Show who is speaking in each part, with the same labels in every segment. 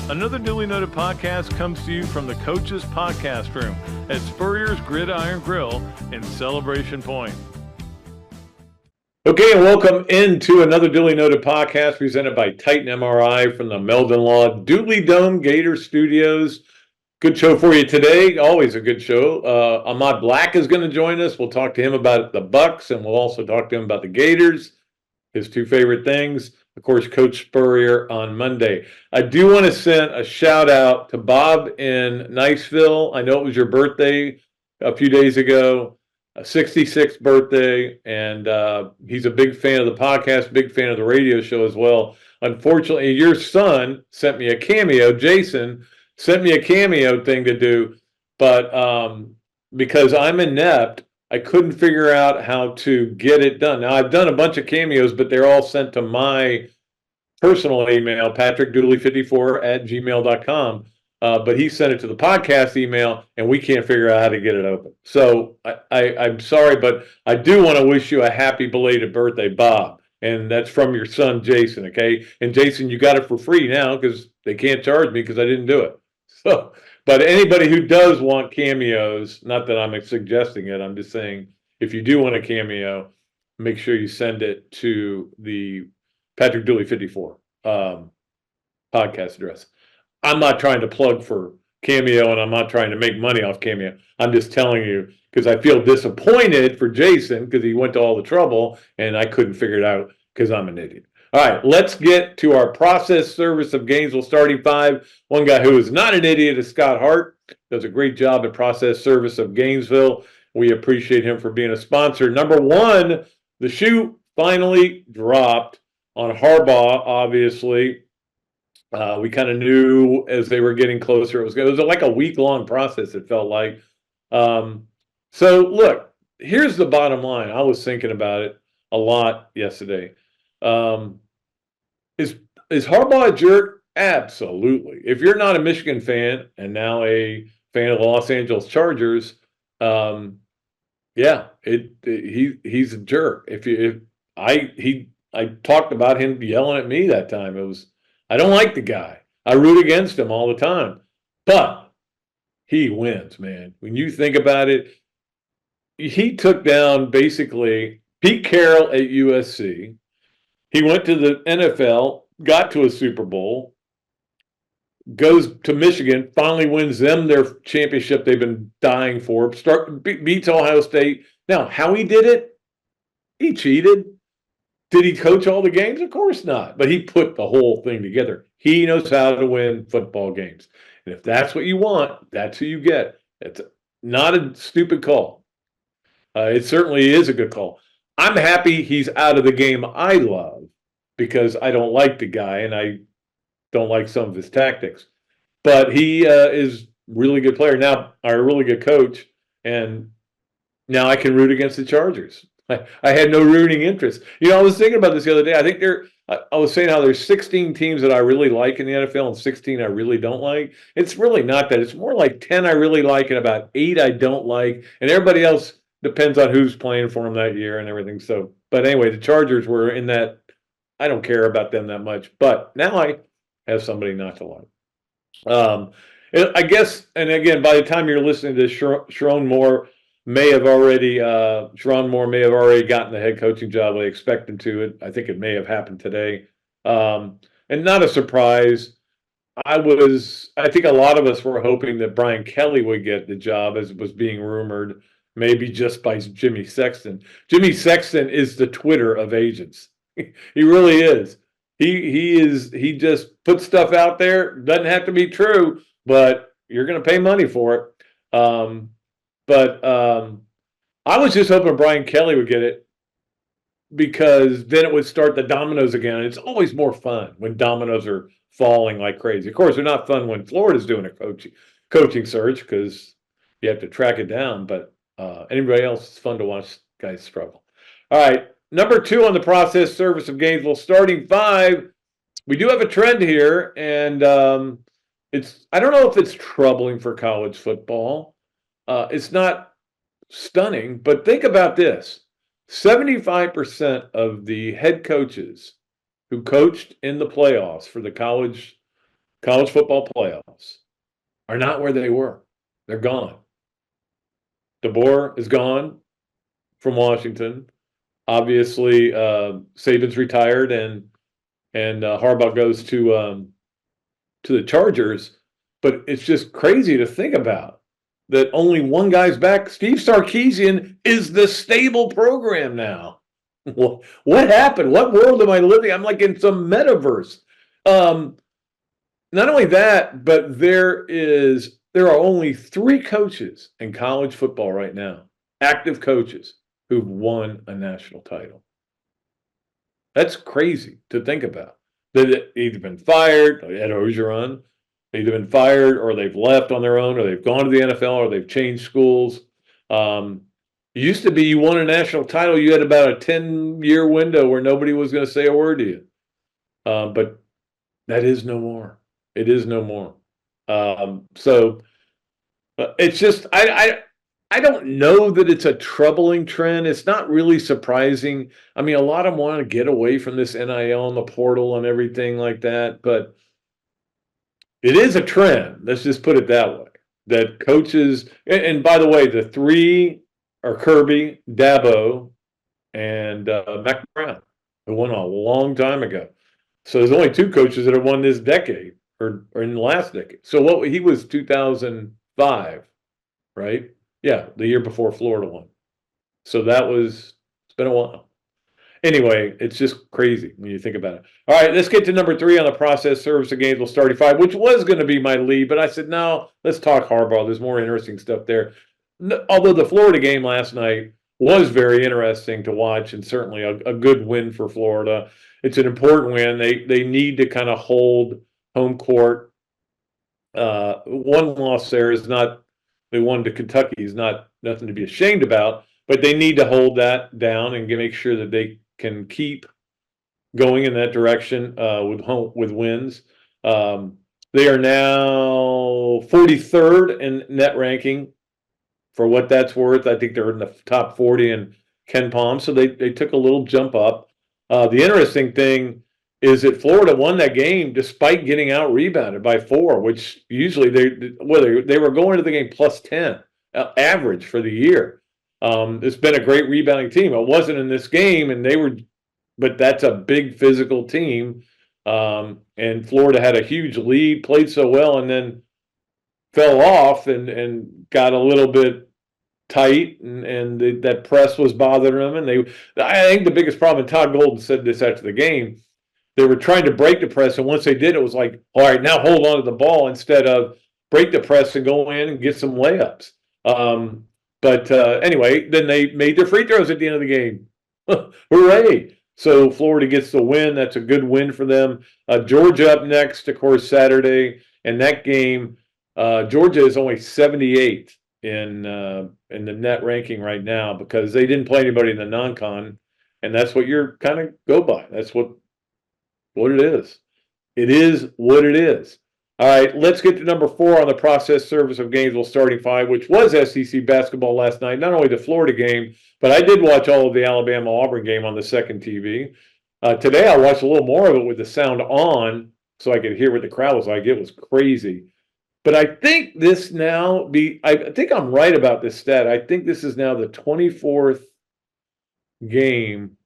Speaker 1: Another Dooley Noted podcast comes to you from the Coach's Podcast Room at Spurrier's Gridiron Grill in Celebration Point. Okay, and welcome into another Dooley Noted podcast presented by Titan MRI from the Meldon Law Dooley Dome Gator Studios. Good show for you today. Always a good show. Ahmad Black is going to join us. We'll talk to him about the Bucks, and we'll also talk to him about the Gators, his two favorite things. Of course, Coach Spurrier on Monday. I do want to send a shout out to Bob in Niceville. I know it was your birthday a few days ago, a 66th birthday, and he's a big fan of the podcast, big fan of the radio show as well. Unfortunately, your son sent me a cameo. Jason sent me a cameo thing to do, but because I'm inept, I couldn't figure out how to get it done. Now, I've done a bunch of cameos, but they're all sent to my personal email, patrickdooley54@gmail.com. But he sent it to the podcast email, and we can't figure out how to get it open. So I'm sorry, but I do want to wish you a happy belated birthday, Bob. And that's from your son, Jason, okay? And Jason, you got it for free now because they can't charge me because I didn't do it. So, but anybody who does want cameos, not that I'm suggesting it, I'm just saying if you do want a cameo, make sure you send it to the Patrick Dooley 54 podcast address. I'm not trying to plug for Cameo, and I'm not trying to make money off Cameo. I'm just telling you because I feel disappointed for Jason because he went to all the trouble and I couldn't figure it out because I'm an idiot. All right, let's get to our process service of Gainesville starting five. One guy who is not an idiot is Scott Hart. Does a great job at process service of Gainesville. We appreciate him for being a sponsor. Number one, the shoe finally dropped on Harbaugh, obviously. We kind of knew as they were getting closer. It was like a week-long process, it felt like. So, look, here's the bottom line. I was thinking about it a lot yesterday. Is Harbaugh a jerk? Absolutely. If you're not a Michigan fan and now a fan of the Los Angeles Chargers, yeah, he's a jerk. I talked about him yelling at me that time. I don't like the guy. I root against him all the time, but he wins, man. When you think about it, he took down basically Pete Carroll at USC. He went to the NFL, got to a Super Bowl, goes to Michigan, finally wins them their championship they've been dying for, beats Ohio State. Now, how he did it? He cheated. Did he coach all the games? Of course not. But he put the whole thing together. He knows how to win football games. And if that's what you want, that's who you get. It's not a stupid call. It certainly is a good call. I'm happy he's out of the game I love because I don't like the guy and I don't like some of his tactics. But he is a really good player. Now, a really good coach. And now I can root against the Chargers. I had no rooting interest. I was thinking about this the other day. I think I was saying how there's 16 teams that I really like in the NFL and 16 I really don't like. It's really not that. It's more like 10 I really like and about 8 I don't like. And everybody else depends on who's playing for them that year and everything. So, but anyway, the Chargers were in that. I don't care about them that much. But now I have somebody not to like. I guess, and again, by the time you're listening to Sharon Moore may have already gotten the head coaching job. I expect him to. I think it may have happened today. And not a surprise. I think a lot of us were hoping that Brian Kelly would get the job as it was being rumored, maybe just by Jimmy Sexton. Jimmy Sexton is the Twitter of agents. He really is. He just puts stuff out there. Doesn't have to be true, but you're going to pay money for it. But I was just hoping Brian Kelly would get it because then it would start the dominoes again. And it's always more fun when dominoes are falling like crazy. Of course, they're not fun when Florida's doing a coaching search because you have to track it down. But anybody else, it's fun to watch guys struggle. All right, number 2 on the process service of Gainesville, starting 5. We do have a trend here, and I don't know if it's troubling for college football. It's not stunning, but think about this. 75% of the head coaches who coached in the playoffs for the college college football playoffs are not where they were. They're gone. DeBoer is gone from Washington. Obviously, Saban's retired, and Harbaugh goes to the Chargers. But it's just crazy to think about that only one guy's back. Steve Sarkisian is the stable program now. What happened? What world am I living? I'm like in some metaverse. Not only that, but there are only 3 coaches in college football right now, active coaches, who've won a national title. That's crazy to think about. They've either been fired, Ed Orgeron, they've either been fired or they've left on their own, or they've gone to the NFL, or they've changed schools. It used to be you won a national title, you had about a 10-year window where nobody was going to say a word to you. But that is no more. It is no more. So it's just, I don't know that it's a troubling trend. It's not really surprising. I mean, a lot of them want to get away from this NIL and the portal and everything like that, but it is a trend. Let's just put it that way. That coaches, and by the way, the 3 are Kirby, Dabo, and Mac Brown, who won a long time ago. So there's only 2 coaches that have won this decade, or in the last decade. So he was 2005, right? Yeah, the year before Florida won. So it's been a while. Anyway, it's just crazy when you think about it. All right, let's get to number 3 on the process. Service of Gainesville starting 5, which was going to be my lead, but I said, no, let's talk Harbaugh. There's more interesting stuff there. Although the Florida game last night was very interesting to watch, and certainly a good win for Florida. It's an important win. They need to kind of hold home court. One loss there is not, they won to Kentucky, is nothing to be ashamed about, but they need to hold that down and make sure that they can keep going in that direction with wins. They are now 43rd in net ranking. For what that's worth, I think they're in the top 40 in Ken Palm, so they took a little jump up. The interesting thing is that Florida won that game despite getting out rebounded by 4, which usually they were going to the game plus 10 average for the year. It's been a great rebounding team. It wasn't in this game, but that's a big physical team. And Florida had a huge lead, played so well, and then fell off and got a little bit tight, and that press was bothering them. And I think the biggest problem, and Todd Golden said this after the game, they were trying to break the press, and once they did, it was like, all right, now hold on to the ball instead of break the press and go in and get some layups. But anyway, then they made their free throws at the end of the game. Hooray! So Florida gets the win. That's a good win for them. Georgia up next, of course, Saturday. And that game, Georgia is only 78 in the net ranking right now because they didn't play anybody in the non-con, and that's what you're kind of go by. That's what it is. It is what it is. All right, let's get to number 4 on the process. Service of Gainesville starting 5, which was SEC basketball last night. Not only the Florida game, but I did watch all of the Alabama-Auburn game on the second TV. Today I watched a little more of it with the sound on so I could hear what the crowd was like. It was crazy. But I think I think I'm right about this stat. I think this is now the 24th game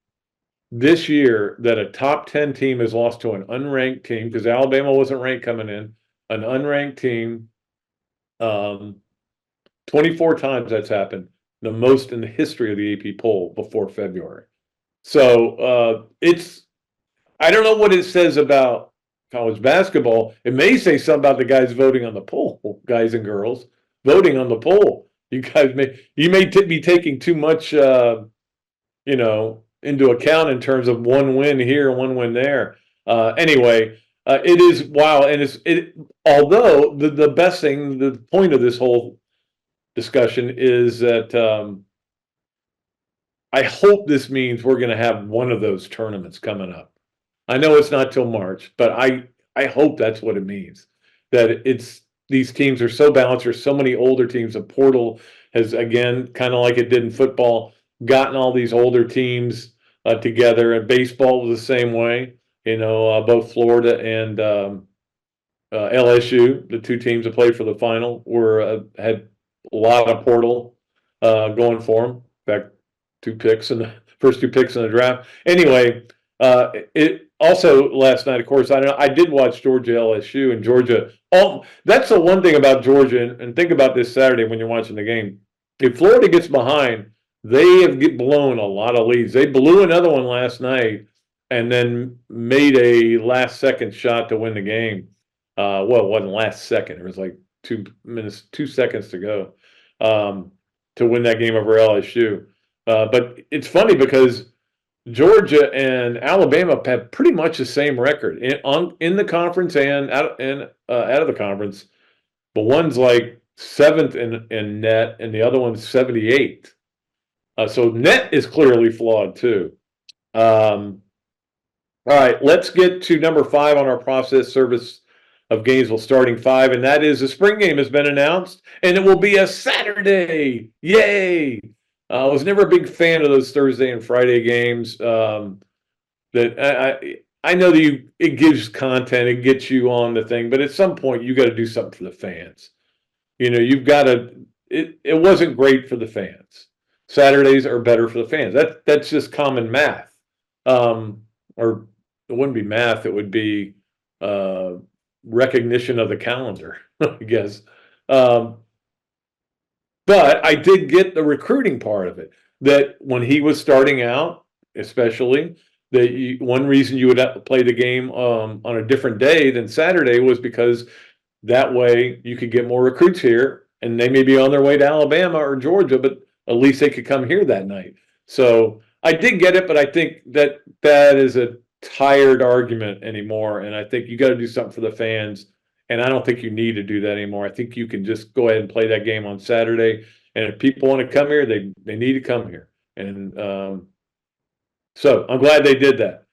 Speaker 1: this year that a top 10 team has lost to an unranked team, because Alabama wasn't ranked coming in, an unranked team. 24 times that's happened, the most in the history of the AP poll before February. So I don't know what it says about college basketball. It may say something about the guys voting on the poll, guys and girls voting on the poll. You may be taking too much, into account in terms of one win here and one win there. Anyway, it is wild, and although the best thing, the point of this whole discussion is that I hope this means we're going to have one of those tournaments coming up. I know it's not till March, but I hope that's what it means. That these teams are so balanced. There's so many older teams. The portal has, again, kind of like it did in football, gotten all these older teams together. And baseball was the same way. Both Florida and LSU, the two teams that played for the final, had a lot of portal going for them. In fact, first two picks in the draft. Anyway, it also last night, of course, I did watch Georgia LSU, and Georgia. Oh, that's the one thing about Georgia, and think about this Saturday when you're watching the game. If Florida gets behind, they have blown a lot of leads. They blew another one last night, and then made a last-second shot to win the game. Well, it wasn't last second. It was like 2 minutes, 2 seconds to go to win that game over LSU. But it's funny because Georgia and Alabama have pretty much the same record in the conference and out of the conference. But one's like 7th in net, and the other one's 78th. So net is clearly flawed too. All right, let's get to number 5 on our process service of Gainesville starting 5, and that is the spring game has been announced, and it will be a Saturday. Yay! I was never a big fan of those Thursday and Friday games. That I know that it gives content, it gets you on the thing, but at some point you got to do something for the fans. You've got to. It wasn't great for the fans. Saturdays are better for the fans. That's just common math. Or it wouldn't be math; it would be recognition of the calendar, I guess. But I did get the recruiting part of it. That when he was starting out, especially, one reason you would play the game on a different day than Saturday was because that way you could get more recruits here, and they may be on their way to Alabama or Georgia, but at least they could come here that night. So I did get it, but I think that is a tired argument anymore, and I think you got to do something for the fans, and I don't think you need to do that anymore. I think you can just go ahead and play that game on Saturday, and if people want to come here, they need to come here. And so I'm glad they did that.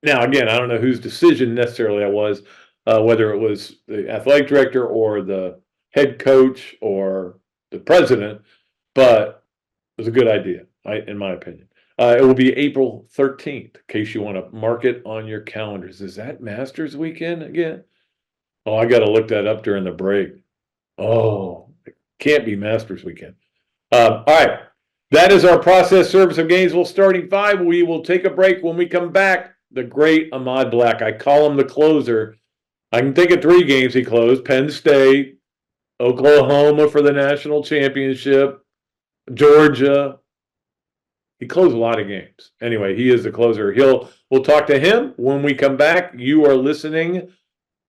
Speaker 1: Now, again, I don't know whose decision necessarily that was, whether it was the athletic director or the head coach or the president, but it was a good idea, in my opinion. It will be April 13th, in case you want to mark it on your calendars. Is that Masters weekend again? Oh, I got to look that up during the break. Oh, it can't be Masters weekend. All right. That is our process service of Gainesville starting 5. We will take a break. When we come back, the great Ahmad Black. I call him the closer. I can think of 3 games he closed. Penn State, Oklahoma for the national championship, Georgia. He closed a lot of games. Anyway, he is the closer. We'll talk to him when we come back. You are listening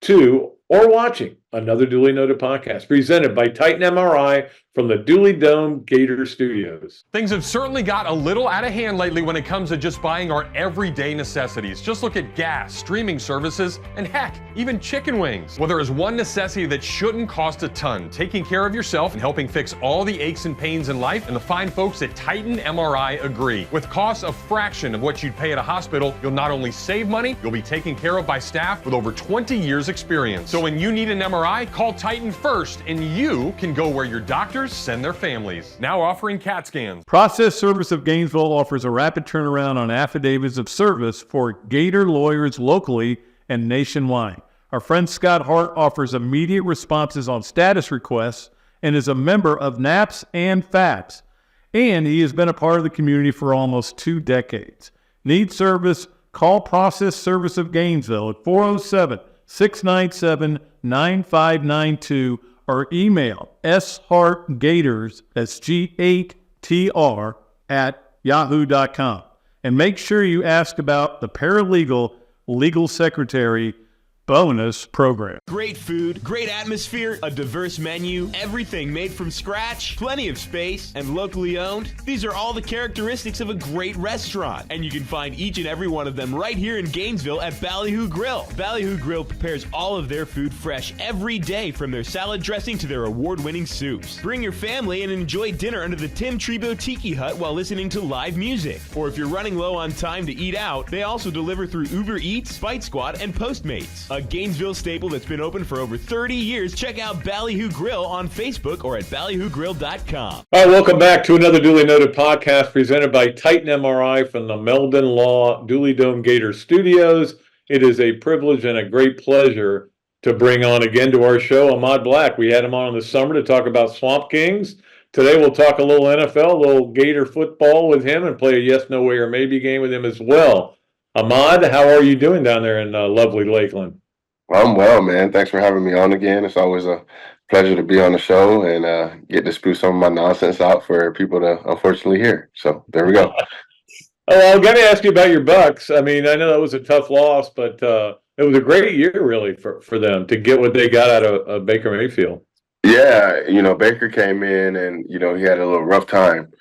Speaker 1: to or watching another Dooley Noted podcast presented by Titan MRI from the Dooley Dome Gator Studios.
Speaker 2: Things have certainly got a little out of hand lately when it comes to just buying our everyday necessities. Just look at gas, streaming services, and heck, even chicken wings. Well, there is one necessity that shouldn't cost a ton: taking care of yourself and helping fix all the aches and pains in life, and the fine folks at Titan MRI agree. With costs a fraction of what you'd pay at a hospital, you'll not only save money, you'll be taken care of by staff with over 20 years experience. So when you need an MRI, call Titan first, and you can go where your doctors send their families. Now offering CAT scans.
Speaker 3: Process Service of Gainesville offers a rapid turnaround on affidavits of service for Gator lawyers locally and nationwide. Our friend Scott Hart offers immediate responses on status requests and is a member of NAPS and FAPS. And he has been a part of the community for almost 2 decades. Need service? Call Process Service of Gainesville at 407-697-9592 or email shartgators, that's G8TR, at yahoo.com. And make sure you ask about the paralegal legal secretary bonus program.
Speaker 4: Great food, great atmosphere, a diverse menu, everything made from scratch, plenty of space, and locally owned. These are all the characteristics of a great restaurant, and you can find each and every one of them right here in Gainesville at Ballyhoo Grill. Ballyhoo Grill prepares all of their food fresh every day, from their salad dressing to their award-winning soups. Bring your family and enjoy dinner under the Tim Trebo Tiki Hut while listening to live music. Or if you're running low on time to eat out, they also deliver through Uber Eats, Bite Squad, and Postmates. A Gainesville staple that's been open for over 30 years. Check out Ballyhoo Grill on Facebook or at ballyhoogrill.com.
Speaker 1: All right, welcome back to another Dooley Noted podcast presented by Titan MRI from the Meldon Law Dooley Dome Gator Studios. It is a privilege and a great pleasure to bring on again to our show Ahmad Black. We had him on in the summer to talk about Swamp Kings. Today we'll talk a little NFL, a little Gator football with him, and play a yes, no way, or maybe game with him as well. Ahmad, how are you doing down there in lovely Lakeland?
Speaker 5: I'm well, man. Thanks for having me on again. It's always a pleasure to be on the show and get to spew some of my nonsense out for people to unfortunately hear. So there we go.
Speaker 1: Oh, I'm going to ask you about your Bucks. I mean, I know that was a tough loss, but it was a great year, really, for them to get what they got out of Baker Mayfield.
Speaker 5: Yeah, Baker came in and, he had a little rough time,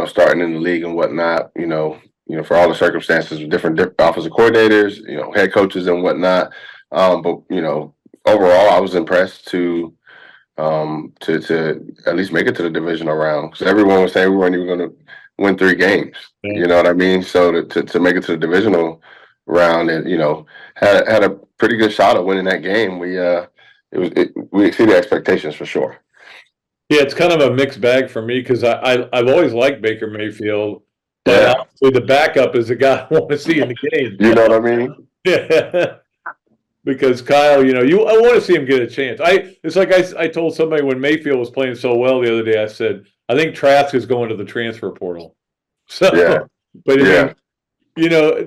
Speaker 5: starting in the league and whatnot, for all the circumstances with different offensive coordinators, head coaches and whatnot. But overall, I was impressed to at least make it to the divisional round because everyone was saying we weren't even going to win 3 games. Yeah. You know what I mean? So to make it to the divisional round and had a pretty good shot at winning that game. We exceeded expectations for sure.
Speaker 1: Yeah, it's kind of a mixed bag for me because I've always liked Baker Mayfield, but obviously the backup is the guy I want to see in the game.
Speaker 5: You know what I mean?
Speaker 1: Yeah. Because Kyle, I want to see him get a chance. It's like I told somebody when Mayfield was playing so well the other day. I said I think Trask is going to the transfer portal. So,
Speaker 5: yeah.
Speaker 1: But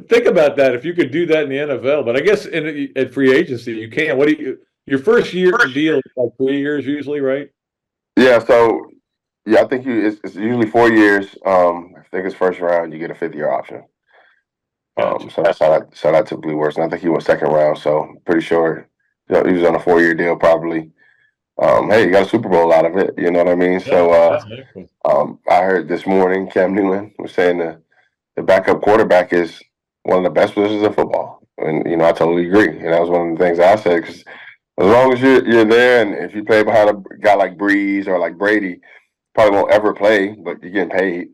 Speaker 1: think about that. If you could do that in the NFL, but I guess at free agency you can't. Your first year deal is like 3 years usually, right?
Speaker 5: Yeah. So I think it's usually 4 years. I think it's first round you get a 5th-year option.
Speaker 1: Gotcha.
Speaker 5: So that's how that typically works. And I think he went 2nd round, so I'm pretty sure he was on a 4-year deal probably. Hey, you got a Super Bowl out of it, you know what I mean?
Speaker 1: Yeah,
Speaker 5: so I heard this morning Cam Newton was saying the backup quarterback is one of the best positions in football. And, I totally agree. And that was one of the things I said because as long as you're there and if you play behind a guy like Breeze or like Brady, probably won't ever play, but you're getting paid,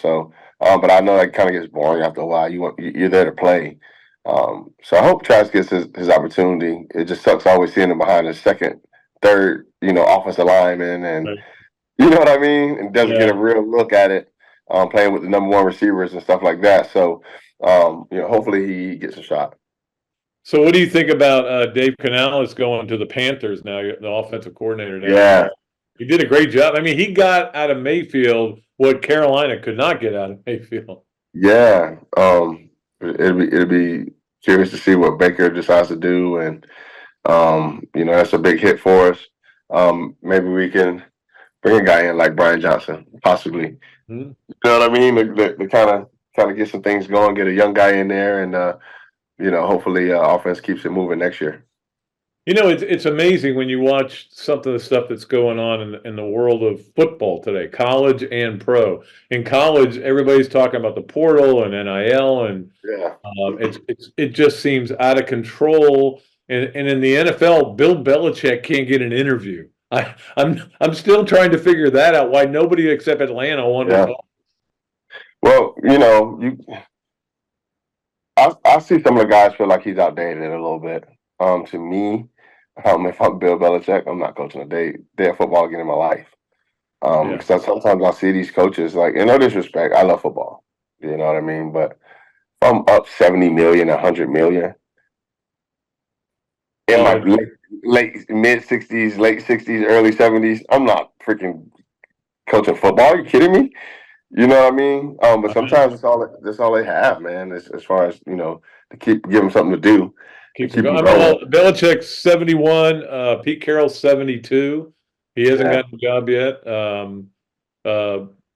Speaker 5: so – but I know that kind of gets boring after a while. You're there to play. So I hope Trask gets his opportunity. It just sucks always seeing him behind his 2nd, 3rd, offensive lineman, and you know what I mean. And doesn't get a real look at it, playing with the number 1 receivers and stuff like that. So hopefully he gets a shot.
Speaker 1: So what do you think about Dave Canales going to the Panthers now? The offensive coordinator now.
Speaker 5: Yeah,
Speaker 1: he did a great job. I mean, he got out of Mayfield what Carolina could not get out of Mayfield.
Speaker 5: Yeah. It'll be curious to see what Baker decides to do. And, that's a big hit for us. Maybe we can bring a guy in like Brian Johnson, possibly. Mm-hmm. You know what I mean? To kind of get some things going, get a young guy in there, and, hopefully offense keeps it moving next year.
Speaker 1: It's amazing when you watch some of the stuff that's going on in the world of football today, college and pro. In college, everybody's talking about the portal and NIL, and it just seems out of control. And in the NFL, Bill Belichick can't get an interview. I'm still trying to figure that out. Why nobody except Atlanta wanted to talk.
Speaker 5: Well, I see some of the guys feel like he's outdated a little bit. To me. If I'm Bill Belichick, I'm not coaching a day of football again in my life. Because sometimes I see these coaches, like, in no disrespect, I love football. You know what I mean? But if I'm up 70 million, 100 million in my late mid-60s, late 60s, early 70s, I'm not freaking coaching football. Are you kidding me? You know what I mean? But sometimes that's all they have, man, as far as, to give them something to do.
Speaker 1: Belichick's 71. Pete Carroll's 72. He hasn't gotten a job yet.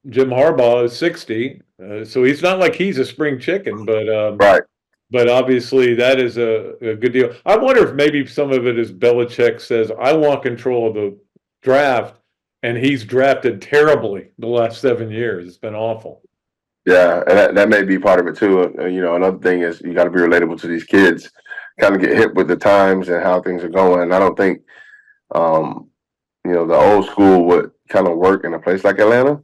Speaker 1: Jim Harbaugh is 60. So he's not like he's a spring chicken, but
Speaker 5: right.
Speaker 1: But obviously that is a good deal. I wonder if maybe some of it is Belichick says, I want control of the draft, and he's drafted terribly the last 7 years. It's been awful.
Speaker 5: Yeah, and that may be part of it too. Another thing is you got to be relatable to these kids. Kind of get hip with the times and how things are going. I don't think, the old school would kind of work in a place like Atlanta,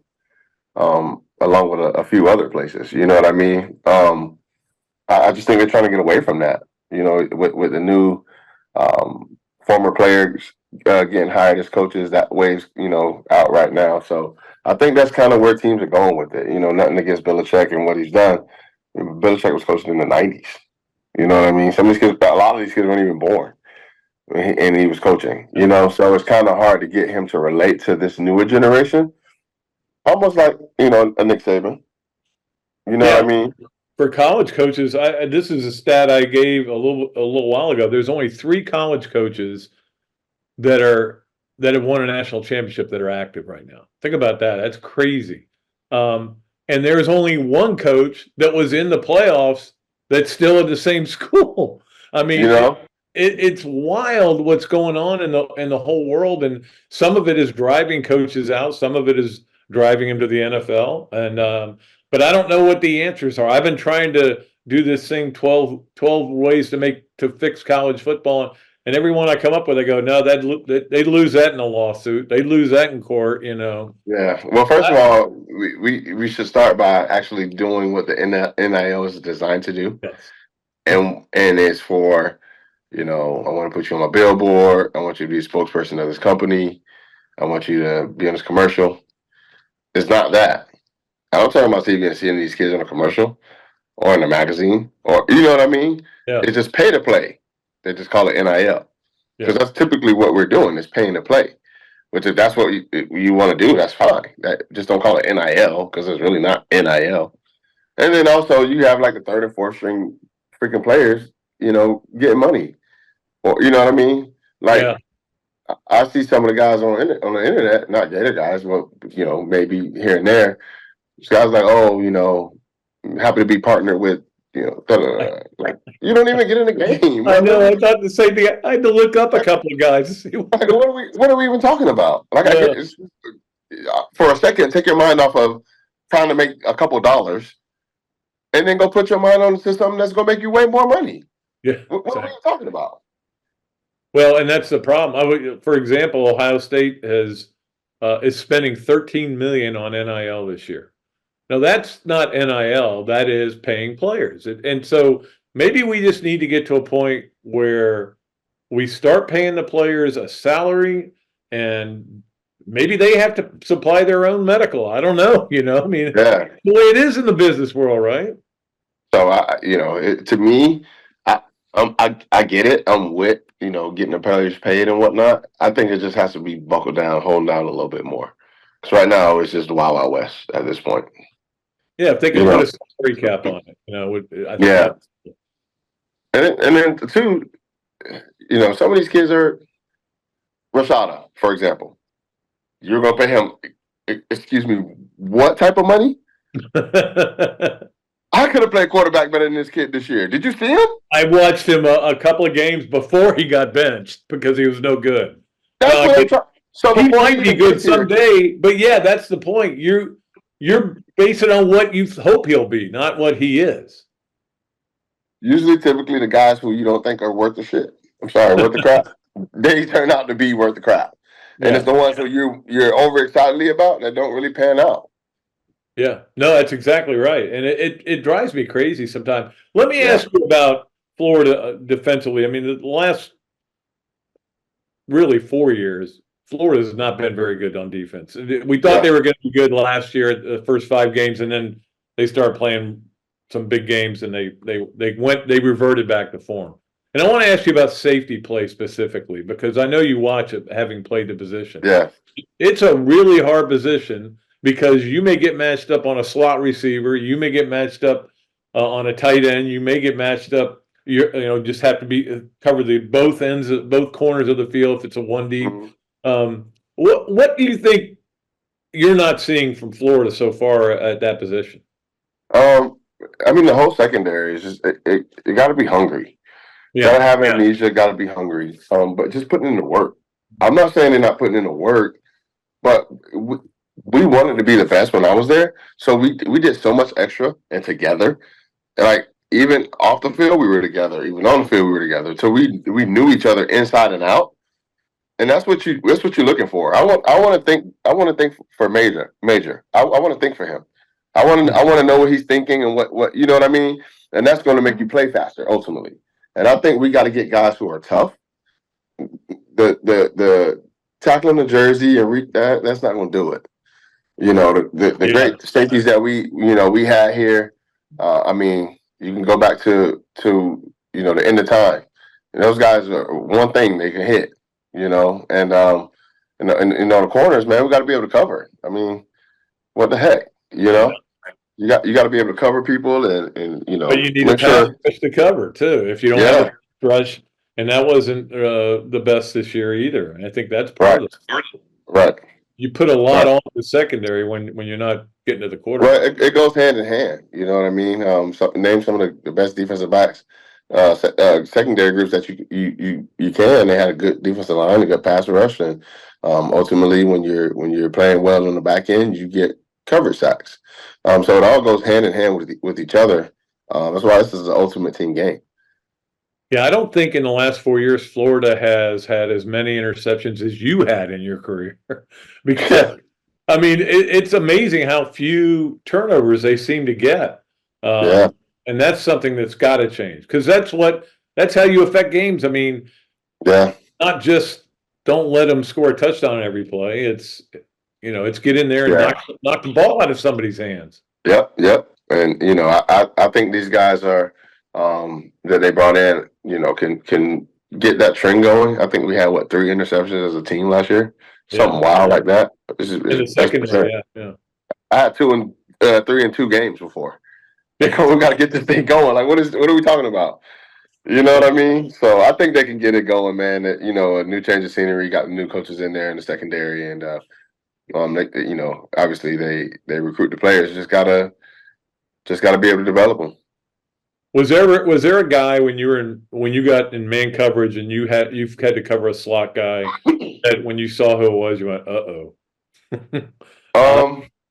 Speaker 5: along with a few other places. You know what I mean? I just think they're trying to get away from that. With the new former players getting hired as coaches, that wave's out right now. So I think that's kind of where teams are going with it. Nothing against Belichick and what he's done. Belichick was coaching in the 90s. You know what I mean? A lot of these kids weren't even born. and he was coaching, so it's kind of hard to get him to relate to this newer generation. Almost like, a Nick Saban. You know what I mean?
Speaker 1: For college coaches, this is a stat I gave a little while ago. There's only 3 college coaches that have won a national championship that are active right now. Think about that. That's crazy. And there's only 1 coach that was in the playoffs that's still at the same school. I mean, it's wild what's going on in the whole world, and some of it is driving coaches out, some of it is driving them to the NFL, and but I don't know what the answers are. I've been trying to do this thing 12 ways to fix college football, and every one I come up with, I go, no, they lose that in a lawsuit, they lose that in court,
Speaker 5: Yeah. Well, first of all, we should start by actually doing what the NIL is designed to do,
Speaker 1: Yes.
Speaker 5: and it's for, I want to put you on my billboard. I want you to be a spokesperson of this company. I want you to be on this commercial. It's not that. I don't talk about seeing these kids on a commercial or in a magazine, or you know what I mean?
Speaker 1: Yeah.
Speaker 5: It's just pay to play. They just call it NIL, because that's typically what we're doing, is paying to play. Which, if that's what you want to do, that's fine. Just don't call it NIL, because it's really not NIL. And then also you have like the 3rd and 4th string freaking players, getting money, or you know what I mean? Like, I see some of the guys on the internet, not Gator guys, but maybe here and there. Guys like, happy to be partnered with, like, you don't even get in the game.
Speaker 1: I know. I thought the same thing. I had to look up a couple of guys to see
Speaker 5: what are we even talking about? Like, for a second, take your mind off of trying to make a couple dollars, and then go put your mind on to something that's going to make you way more money.
Speaker 1: Yeah.
Speaker 5: What are we talking about?
Speaker 1: Well, and that's the problem. For example, Ohio State is spending $13 million on NIL this year. Now, that's not NIL, that is paying players. And so maybe we just need to get to a point where we start paying the players a salary, and maybe they have to supply their own medical. I don't know, I mean, the way it is in the business world, right?
Speaker 5: So, to me, I get it. I'm with, getting the players paid and whatnot. I think it just has to be buckled down, holding down a little bit more. Because right now, it's just the Wild Wild West at this point.
Speaker 1: Yeah, if they could put a salary cap on it, I think
Speaker 5: and then too, some of these kids are Rashada, for example. You're gonna pay him, excuse me, what type of money? I could have played quarterback better than this kid this year. Did you see him?
Speaker 1: I watched him a couple of games before he got benched because he was no good.
Speaker 5: That's what I'm trying. So
Speaker 1: he might be good someday, but yeah, that's the point. You're basing on what you hope he'll be, not what he is.
Speaker 5: Usually, typically, the guys who you don't think are worth the shit, worth the crap, they turn out to be worth the crap. And it's the ones who you're overexcitedly about that don't really pan out.
Speaker 1: Yeah, no, that's exactly right. And it drives me crazy sometimes. Let me ask you about Florida defensively. I mean, the last really 4 years, Florida has not been very good on defense. We thought they were going to be good last year at the first 5 games, and then they started playing some big games, and they reverted back to form. And I want to ask you about safety play specifically, because I know you watch it, having played the position.
Speaker 5: Yeah,
Speaker 1: it's a really hard position because you may get matched up on a slot receiver, you may get matched up on a tight end, you may get matched up. Just have to cover both corners of the field if it's a 1 deep. What do you think you're not seeing from Florida so far at that position?
Speaker 5: I mean, the whole secondary is just it got to be hungry. Gotta have amnesia. Got to be hungry. But just putting in the work. I'm not saying they're not putting in the work, but we wanted to be the best when I was there, so we did so much extra and together. Like, even off the field, we were together. Even on the field, we were together. So we knew each other inside and out. And that's what you're looking for. I want to think for Major. I want to think for him. I want to know what he's thinking and what you know what I mean. And that's going to make you play faster ultimately. And I think we got to get guys who are tough. The tackling the jersey and that's not going to do it. The great safeties that we had here. I mean, you can go back to the end of time. And those guys are one thing they can hit, you know, and on the corners, man, we got to be able to cover. I mean, what the heck, you know? You got to be able to cover people and you know,
Speaker 1: But you need a
Speaker 5: make
Speaker 1: pass
Speaker 5: sure.
Speaker 1: rush to cover too. If you don't have a pass rush, and that wasn't the best this year either. And I think that's part of it.
Speaker 5: Right.
Speaker 1: You put a lot on the secondary when you're not getting to the
Speaker 5: Well,
Speaker 1: quarterback.
Speaker 5: it goes hand in hand. You know what I mean? Name some of the best defensive backs, secondary groups that you can. They had a good defensive line, a good pass rush, and ultimately, when you're playing well on the back end, you get coverage sacks. So it all goes hand in hand with each other. That's why this is an ultimate team game.
Speaker 1: Yeah, I don't think in the last 4 years Florida has had as many interceptions as you had in your career. Because I mean, it's amazing how few turnovers they seem to get.
Speaker 5: Yeah.
Speaker 1: And that's something that's got to change, because that's how you affect games. I mean,
Speaker 5: Yeah.
Speaker 1: not just don't let them score a touchdown every play. It's it's get in there and knock the ball out of somebody's hands.
Speaker 5: Yep. And you know, I think these guys are that they brought in, you know, can get that trend going. I think we had 3 interceptions as a team last year, something wild like that.
Speaker 1: In the secondary, yeah.
Speaker 5: I had 3 in 2 games before. We got to get this thing going. Like, what are we talking about? You know what I mean? So I think they can get it going, man. You know, a new change of scenery, got new coaches in there in the secondary, and they, you know, obviously they recruit the players. Just gotta be able to develop them.
Speaker 1: Was there a guy when you got in man coverage and you've had to cover a slot guy that when you saw who it was, you went,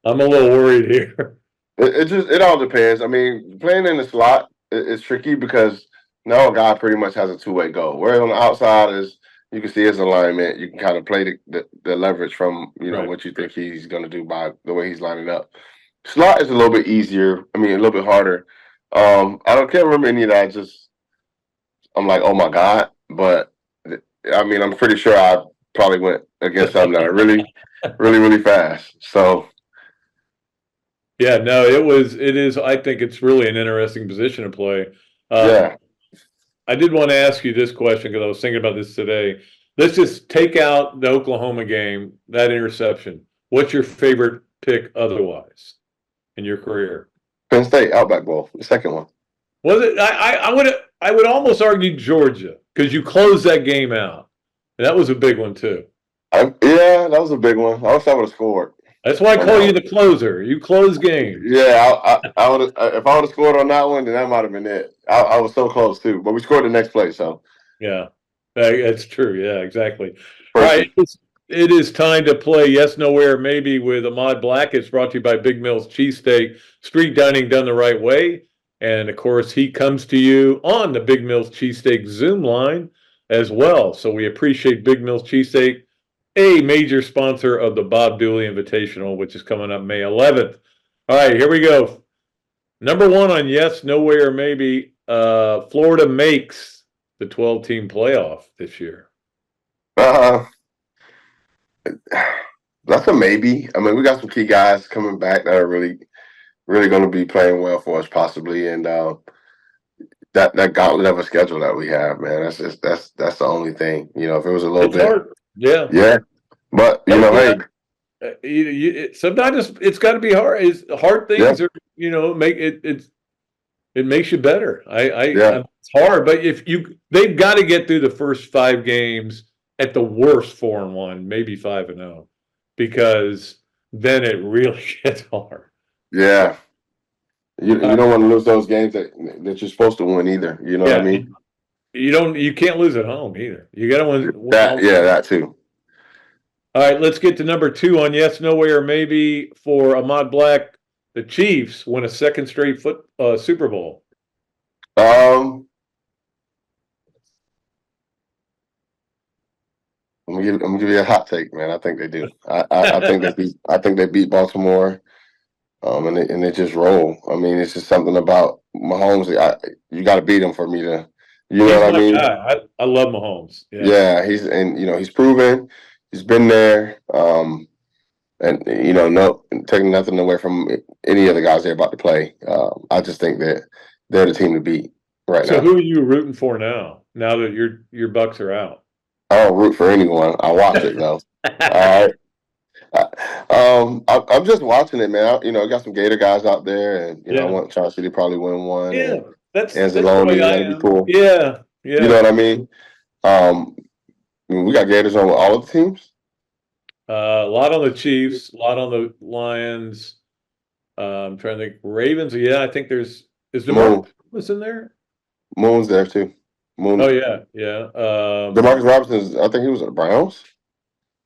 Speaker 1: I'm a little worried here.
Speaker 5: It all depends. I mean, playing in the slot is tricky because now a guy pretty much has a two-way goal. Whereas on the outside is you can see his alignment. You can kind of play the leverage from what you think he's going to do by the way he's lining up. Slot is a little bit easier. I mean, a little bit harder. I can't remember any of that. I'm like, oh my God. But I mean, I'm pretty sure I probably went against something that are really, really, really fast. So.
Speaker 1: Yeah, no, it is. I think it's really an interesting position to play. I did want to ask you this question because I was thinking about this today. Let's just take out the Oklahoma game, that interception. What's your favorite pick otherwise in your career?
Speaker 5: Penn State Outback Bowl, the second one.
Speaker 1: Was it? I would almost argue Georgia, because you closed that game out, and that was a big one too.
Speaker 5: Yeah, that was a big one. I wish I would have scored.
Speaker 1: That's why I call you the closer. You close games.
Speaker 5: Yeah, I would. If I would have scored on that one, then that might have been it. I was so close too, but we scored the next play. So
Speaker 1: yeah, that's true. Yeah, exactly. All right, it is time to play Yes, Nowhere, Maybe with Ahmad Black. It's brought to you by Big Mill's Cheesesteak, street dining done the right way. And of course, he comes to you on the Big Mill's Cheesesteak Zoom line as well. So we appreciate Big Mill's Cheesesteak, a major sponsor of the Bob Dooley Invitational, which is coming up May 11th. All right, here we go. Number 1 on Yes, Nowhere, Maybe. Florida makes the 12-team playoff this year.
Speaker 5: That's a maybe. I mean, we got some key guys coming back that are really, really going to be playing well for us, possibly. And that gauntlet of a schedule that we have, man, that's the only thing. You know, if it was a little bit
Speaker 1: hard. Yeah.
Speaker 5: But hey,
Speaker 1: sometimes it's got to be hard. Hard things are, make it makes you better. It's hard, but they've got to get through the first 5 games at the worst 4-1, maybe 5-0, because then it really gets hard.
Speaker 5: Yeah. You don't want to lose those games that you're supposed to win either. You know what I mean?
Speaker 1: You can't lose at home either. You got to win.
Speaker 5: That too.
Speaker 1: All right, let's get to number 2 on Yes, No Way, or Maybe for Ahmad Black. The Chiefs win a second straight Super Bowl.
Speaker 5: I'm gonna give you a hot take, man. I think they do. I think they beat Baltimore. And they just roll. I mean, it's just something about Mahomes. You got to beat him for me to, you know what I mean?
Speaker 1: I love Mahomes.
Speaker 5: Yeah, he's proven. He's been there. And no taking nothing away from any of the guys they're about to play. I just think that they're the team to beat. right
Speaker 1: So
Speaker 5: now.
Speaker 1: who are you rooting for now? Now that your Bucks are out?
Speaker 5: I don't root for anyone. I watch it though. All right. I'm just watching it, man. I got some Gator guys out there, and I
Speaker 1: Yeah,
Speaker 5: want Charles City to probably win one,
Speaker 1: yeah.
Speaker 5: and
Speaker 1: That's the way
Speaker 5: Anzalone,
Speaker 1: I
Speaker 5: that'd be
Speaker 1: am.
Speaker 5: cool.
Speaker 1: Yeah,
Speaker 5: You know
Speaker 1: yeah.
Speaker 5: what I mean? We got Gators on all of the teams.
Speaker 1: A lot on the Chiefs, a lot on the Lions. I'm trying to think. Ravens. Yeah, I think is
Speaker 5: Moon,
Speaker 1: DeMarcus Thomas in there?
Speaker 5: Moon's there too. Moon.
Speaker 1: Oh yeah, yeah.
Speaker 5: Demarcus Robinson's. I think he was at the Browns.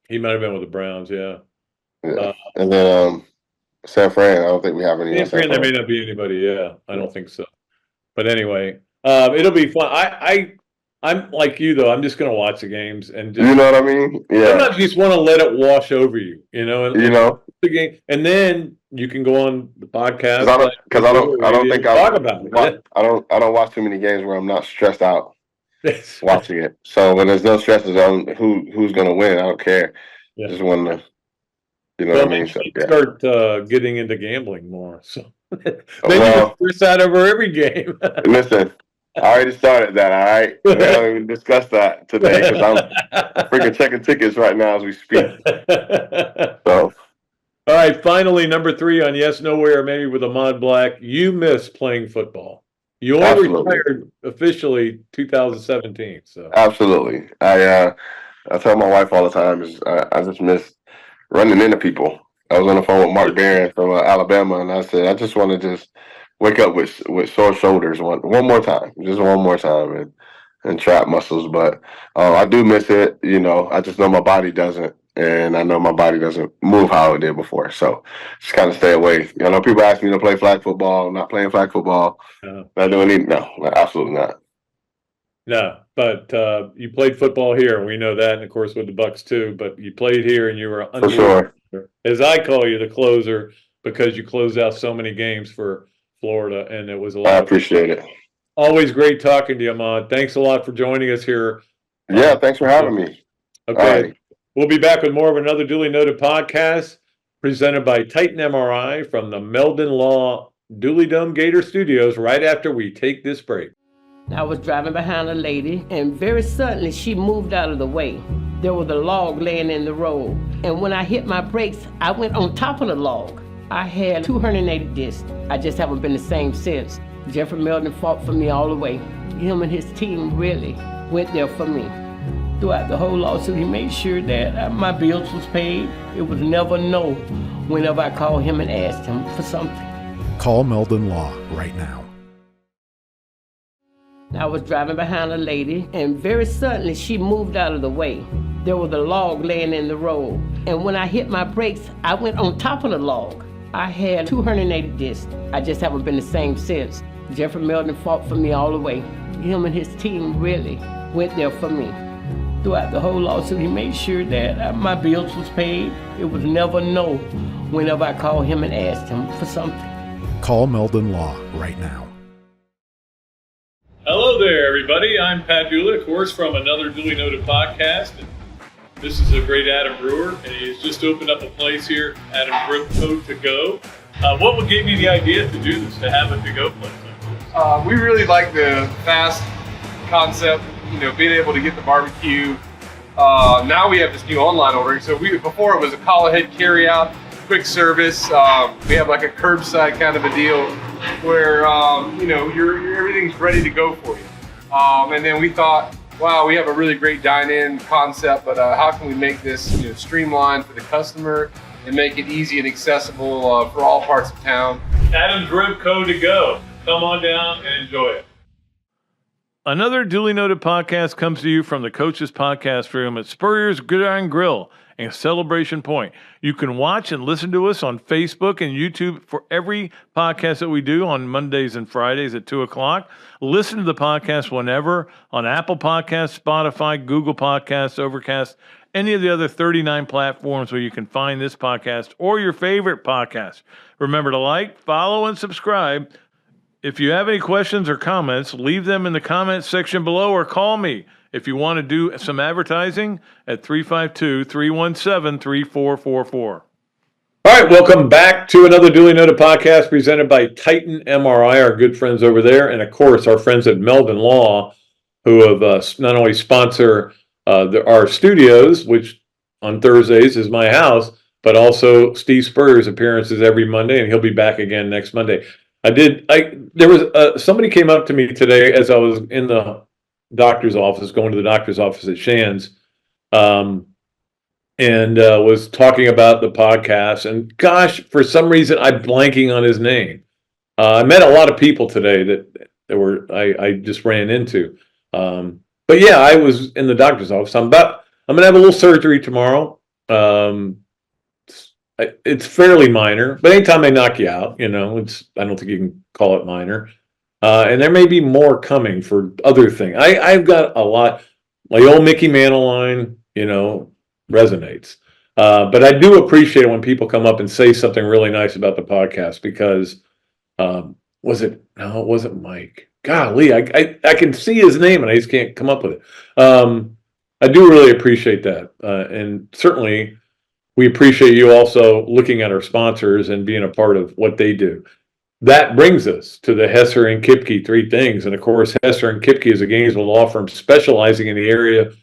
Speaker 1: He might have been with the Browns. Yeah.
Speaker 5: Yeah, and then San Fran. I don't think we have any on
Speaker 1: San
Speaker 5: San
Speaker 1: Fran, there may
Speaker 5: Fran.
Speaker 1: not be anybody. Yeah, I don't think so. But anyway, it'll be fun. I'm like you though. I'm just gonna watch the games and
Speaker 5: You
Speaker 1: just
Speaker 5: know what I mean? Yeah.
Speaker 1: sometimes you just want to let it wash over you, and the game, and then you can go on the podcast.
Speaker 5: Because I don't think
Speaker 1: talk about it.
Speaker 5: I don't watch too many games where I'm not stressed out
Speaker 1: Yes.
Speaker 5: watching it. So when there's no stresses on who's gonna win, I don't care.
Speaker 1: Yeah.
Speaker 5: Just want to, what
Speaker 1: Well,
Speaker 5: I mean. So, yeah.
Speaker 1: start getting into gambling more. So then
Speaker 5: Well,
Speaker 1: you can stress out over every game.
Speaker 5: listen, I already started that. All right, we don't even discuss that today because I'm freaking checking tickets right now as we speak. So.
Speaker 1: All right, finally, number 3 on Yes, Nowhere, maybe with Ahmad Black. You miss playing football. You only
Speaker 5: Absolutely.
Speaker 1: retired officially 2017. So
Speaker 5: Absolutely, I tell my wife all the time is I just miss running into people. I was on the phone with Mark Barron from Alabama, and I said I just want to just wake up with sore shoulders one more time, just one more time, and trap muscles. But I do miss it. I just know my body doesn't. And I know my body doesn't move how it did before. So just kind of stay away. I know people ask me to play flag football. I'm not playing flag football. Not doing anything. No, absolutely not.
Speaker 1: No, but you played football here. We know that, and of course with the Bucks too. But you played here, and you were
Speaker 5: For sure.
Speaker 1: as I call you, the closer, because you closed out so many games for Florida, and it was a lot.
Speaker 5: I appreciate it.
Speaker 1: Always great talking to you, Ahmad. Thanks a lot for joining us here.
Speaker 5: Yeah, thanks for having me.
Speaker 1: Okay.
Speaker 5: Right.
Speaker 1: We'll be back with more of another Dooley Noted podcast presented by Titan MRI from the Meldon Law Dooley Dome Gator Studios right after we take this break.
Speaker 6: I was driving behind a lady, and very suddenly she moved out of the way. There was a log laying in the road, and when I hit my brakes, I went on top of the log. I had 280 discs. I just haven't been the same since. Jeffrey Meldon fought for me all the way. Him and his team really went there for me. Throughout the whole lawsuit, he made sure that my bills was paid. It was never no whenever I called him and asked him for something.
Speaker 7: Call Meldon Law right now.
Speaker 6: I was driving behind a lady, and very suddenly she moved out of the way. There was a log laying in the road, and when I hit my brakes, I went on top of the log. I had 280 discs. I just haven't been the same since. Jeffrey Meldon fought for me all the way. Him and his team really went there for me. Throughout the whole lawsuit, he made sure that my bills was paid. It was never no whenever I called him and asked him for something.
Speaker 7: Call Meldon Law right now.
Speaker 1: Hello there, everybody. I'm Pat Dooley, of course, from another Dooley Noted podcast. And this is a great Adam Brewer, and he's just opened up a place here, Adam Brewer To Go. What would give you the idea to do this, to have a to-go place like this?
Speaker 8: We really like the fast concept, being able to get the barbecue. Now we have this new online ordering. So before it was a call ahead carry out, quick service. We have like a curbside kind of a deal where everything's ready to go for you. And then we thought, wow, we have a really great dine-in concept, but how can we make this streamlined for the customer and make it easy and accessible for all parts of town?
Speaker 1: Adam's Rib Co. To Go. Come on down and enjoy it. Another Duly Noted podcast comes to you from the Coach's Podcast Room at Spurrier's Gridiron Grill and Celebration Point. You can watch and listen to us on Facebook and YouTube for every podcast that we do on Mondays and Fridays at 2 o'clock. Listen to the podcast whenever on Apple Podcasts, Spotify, Google Podcasts, Overcast, any of the other 39 platforms where you can find this podcast or your favorite podcast. Remember to like, follow, and subscribe. If you have any questions or comments, leave them in the comments section below or call me if you want to do some advertising at 352-317-3444. All right, welcome back to another Dooley Noted podcast presented by Titan MRI, our good friends over there, and of course our friends at Meldon Law, who have not only sponsor our studios, which on Thursdays is my house, but also Steve Spurrier's appearances every Monday, and he'll be back again next Monday. There was somebody came up to me today as I was in the doctor's office, going to the doctor's office at Shands. And was talking about the podcast. And gosh, for some reason, I'm blanking on his name. I met a lot of people today that I just ran into. But yeah, I was in the doctor's office. I'm gonna have a little surgery tomorrow. It's fairly minor, but anytime they knock you out, I don't think you can call it minor. And there may be more coming for other things. I've got a lot. My old Mickey Mantle line, resonates. But I do appreciate it when people come up and say something really nice about the podcast because it wasn't Mike. Golly, I can see his name and I just can't come up with it. I do really appreciate that. And certainly we appreciate you also looking at our sponsors and being a part of what they do. That brings us to the Hesser and Kipke three things. And of course, Hesser and Kipke is a Gainesville law firm specializing in the areas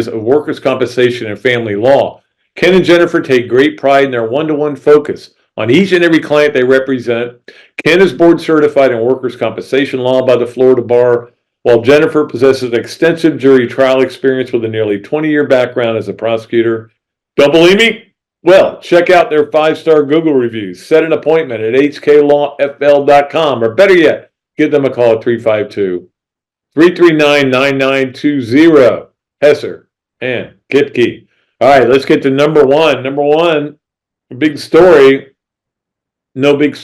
Speaker 1: of workers' compensation and family law. Ken and Jennifer take great pride in their one-to-one focus on each and every client they represent. Ken is board certified in workers' compensation law by the Florida Bar, while Jennifer possesses extensive jury trial experience with a nearly 20-year background as a prosecutor. Don't believe me? Well, check out their 5-star Google reviews. Set an appointment at hklawfl.com, or better yet, give them a call at 352-339-9920. Hesser and Kipke. All right, let's get to number one. Number one, big story. No big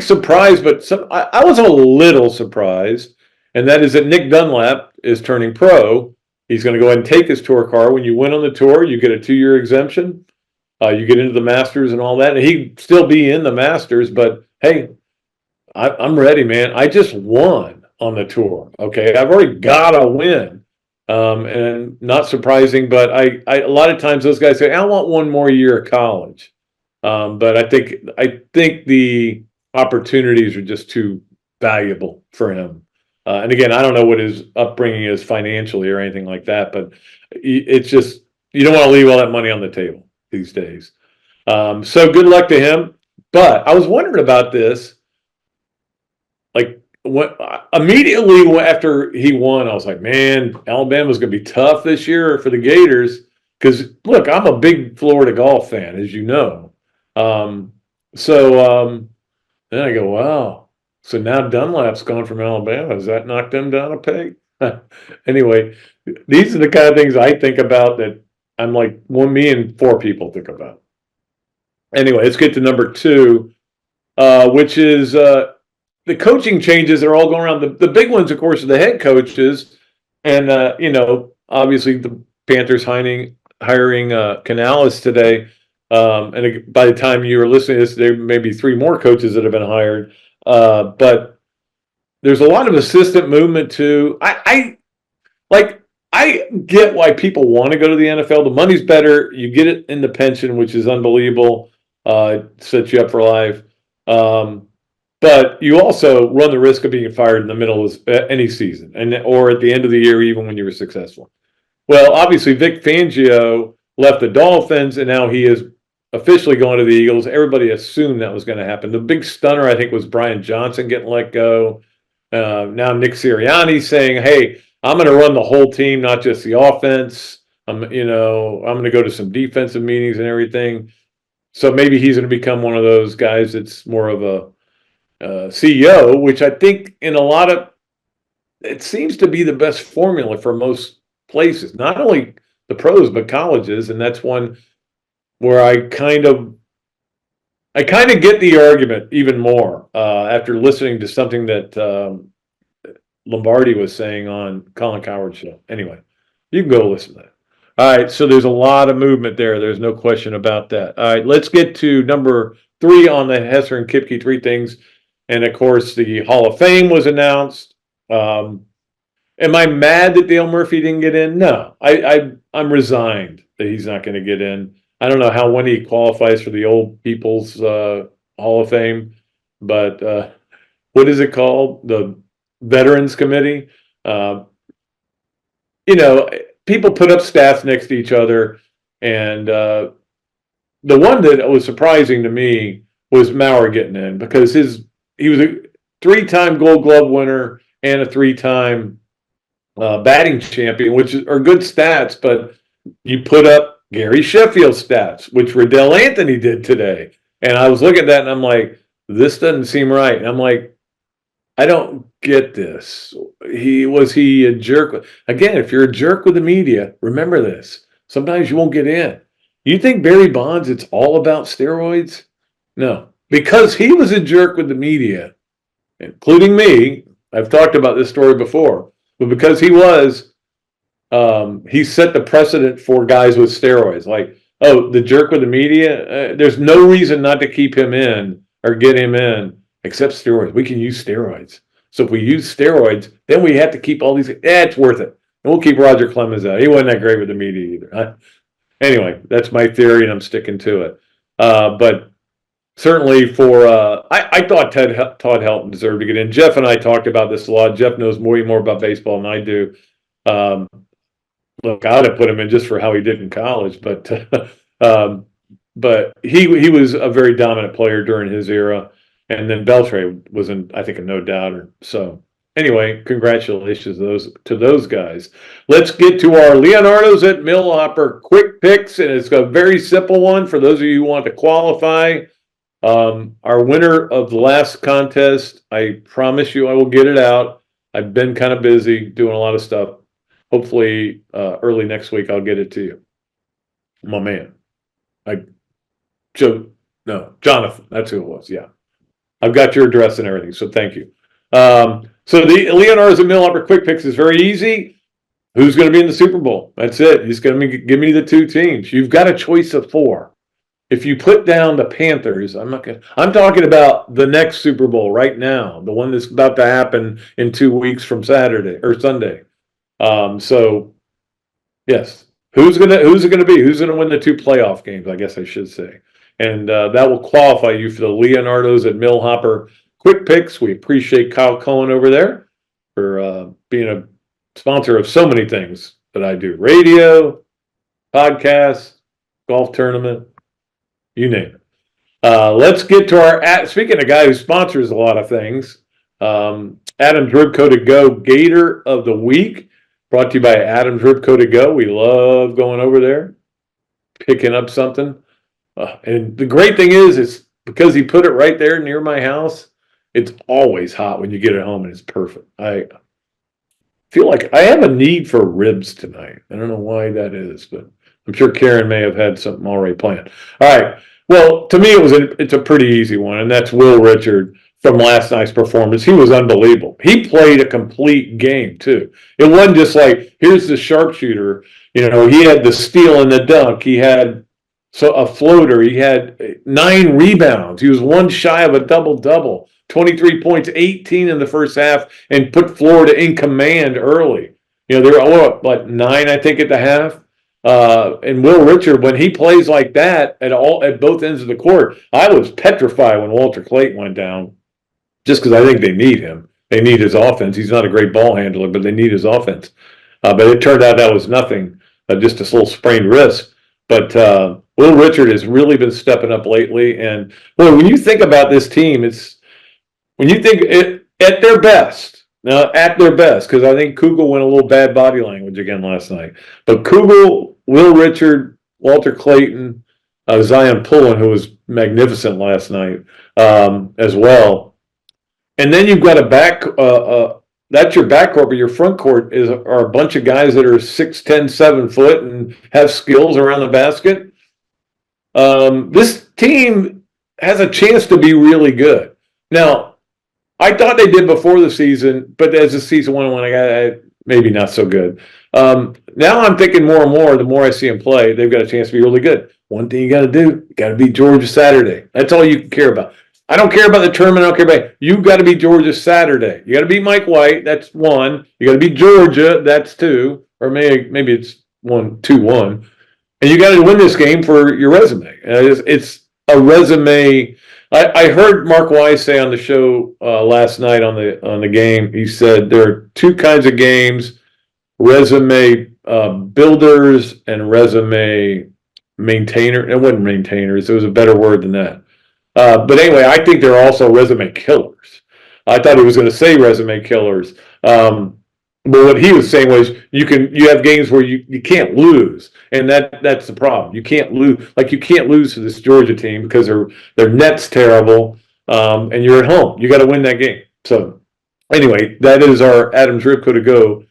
Speaker 1: surprise, but I was a little surprised, and that is that Nick Dunlap is turning pro. He's going to go ahead and take his tour car. When you win on the tour, you get a 2-year exemption. You get into the Masters and all that. And he'd still be in the Masters, but hey, I'm ready, man. I just won on the tour. Okay, I've already got a win. And not surprising, but I a lot of times those guys say, I want one more year of college. But I think the opportunities are just too valuable for him. And again, I don't know what his upbringing is financially or anything like that, but it's just, you don't want to leave all that money on the table these days. So good luck to him. But I was wondering about this. Like, immediately after he won, I was like, man, Alabama's going to be tough this year for the Gators. Because, look, I'm a big Florida golf fan, as you know. Then I go, wow. So now Dunlap's gone from Alabama. Has that knocked them down a peg? Anyway, these are the kind of things I think about that I'm like, me and 4 people think about. Anyway, let's get to number 2, which is the coaching changes that are all going around. The big ones, of course, are the head coaches. And, obviously the Panthers hiring Canales today. And by the time you were listening to this, there may be 3 more coaches that have been hired. But there's a lot of assistant movement too. I get why people want to go to the NFL. The money's better. You get it in the pension, which is unbelievable. It sets you up for life. But you also run the risk of being fired in the middle of any season, or at the end of the year, even when you were successful. Well, obviously, Vic Fangio left the Dolphins, and now he is officially going to the Eagles. Everybody assumed that was going to happen. The big stunner, I think, was Brian Johnson getting let go. Now Nick Sirianni's saying, hey, I'm going to run the whole team, not just the offense. I'm going to go to some defensive meetings and everything. So maybe he's going to become one of those guys that's more of a CEO, which I think it seems to be the best formula for most places, not only the pros, but colleges. And that's one where I kind of get the argument even more after listening to something that Lombardi was saying on Colin Cowherd's show. Anyway, you can go listen to that. All right, so there's a lot of movement there. There's no question about that. All right, let's get to number 3 on the Hesser and Kipke 3 things. And, of course, the Hall of Fame was announced. Am I mad that Dale Murphy didn't get in? No. I'm resigned that he's not going to get in. I don't know when he qualifies for the Old People's Hall of Fame, but what is it called? The Veterans Committee. People put up stats next to each other, and the one that was surprising to me was Maurer getting in, because he was a 3-time Gold Glove winner and a 3-time batting champion, which are good stats, but you put up Gary Sheffield's stats, which Riddell Anthony did today. And I was looking at that and I'm like, this doesn't seem right. And I'm like, I don't get this. Was he a jerk? Again, if you're a jerk with the media, remember this. Sometimes you won't get in. You think Barry Bonds, it's all about steroids? No, because he was a jerk with the media, including me. I've talked about this story before, but because he set the precedent for guys with steroids. Like, oh, the jerk with the media, there's no reason not to keep him in or get him in except steroids. We can use steroids. So if we use steroids, then we have to keep all these. It's worth it. And we'll keep Roger Clemens out. He wasn't that great with the media either. Anyway, that's my theory, and I'm sticking to it. But certainly I thought Todd Helton deserved to get in. Jeff and I talked about this a lot. Jeff knows way more about baseball than I do. Look, I would have put him in just for how he did in college, but he was a very dominant player during his era. And then Beltre was, I think, a no doubter. So anyway, congratulations to those guys. Let's get to our Leonardo's at Millhopper quick picks, and it's a very simple one for those of you who want to qualify. Our winner of the last contest, I promise you I will get it out. I've been kind of busy doing a lot of stuff. Hopefully early next week I'll get it to you. My man. Jonathan, that's who it was, yeah. I've got your address and everything, so thank you. So the Leonardo's and Millhopper quick picks is very easy. Who's going to be in the Super Bowl? That's it. He's going to give me the 2 teams. You've got a choice of 4. If you put down the Panthers, I'm talking about the next Super Bowl right now, the one that's about to happen in 2 weeks from Saturday or Sunday. So yes, who's it going to be? Who's going to win the 2 playoff games? I guess I should say. And that will qualify you for the Leonardo's at Millhopper quick picks. We appreciate Kyle Cohen over there for being a sponsor of so many things that I do: radio, podcasts, golf tournament, you name it. Let's get to our speaking of a guy who sponsors a lot of things. Adam's Ribco to Go Gator of the Week, brought to you by Adam's Ribco to Go. We love going over there, picking up something. And the great thing is because he put it right there near my house, it's always hot when you get it home, and it's perfect. I feel like I have a need for ribs tonight. I don't know why that is, but I'm sure Karen may have had something already planned. All right. Well, to me, it's a pretty easy one, and that's Will Richard from last night's performance. He was unbelievable. He played a complete game, too. It wasn't just like, here's the sharpshooter. He had the steal and the dunk. He had a floater. He had 9 rebounds. He was one shy of a double-double. 23 points, 18 in the first half, and put Florida in command early. They were 9, I think, at the half. And Will Richard, when he plays like that at both ends of the court, I was petrified when Walter Clayton went down, just because I think they need him. They need his offense. He's not a great ball handler, but they need his offense. But it turned out that was nothing, just a little sprained wrist. But Will Richard has really been stepping up lately. And boy, when you think about this team, when you think at their best, because I think Kugel went a little bad body language again last night. But Kugel, Will Richard, Walter Clayton, Zion Pullen, who was magnificent last night as well. And then you've got that's your backcourt, but your front court are a bunch of guys that are 6'10", 7 foot and have skills around the basket. This team has a chance to be really good. Now, I thought they did before the season, but as the season went on, I got maybe not so good. Now I'm thinking more and more, the more I see them play, they've got a chance to be really good. One thing you got to do, you got to beat Georgia Saturday. That's all you can care about. I don't care about the tournament. I don't care about it. You've got to beat Georgia Saturday. You got to beat Mike White. That's 1. You got to beat Georgia. That's 2. Or maybe it's 1-2-1. And you got to win this game for your resume. It's a resume. I heard Mark Wise say on the show last night on the game. He said there are two kinds of games: resume builders and resume maintainer. It wasn't maintainers. There was a better word than that. But anyway, I think there are also resume killers. I thought he was going to say resume killers. But what he was saying was you have games where you can't lose, and that's the problem. You can't lose, like you can't lose to this Georgia team because their net's terrible, and you're at home. You got to win that game. So anyway, that is our Adams Ribco to go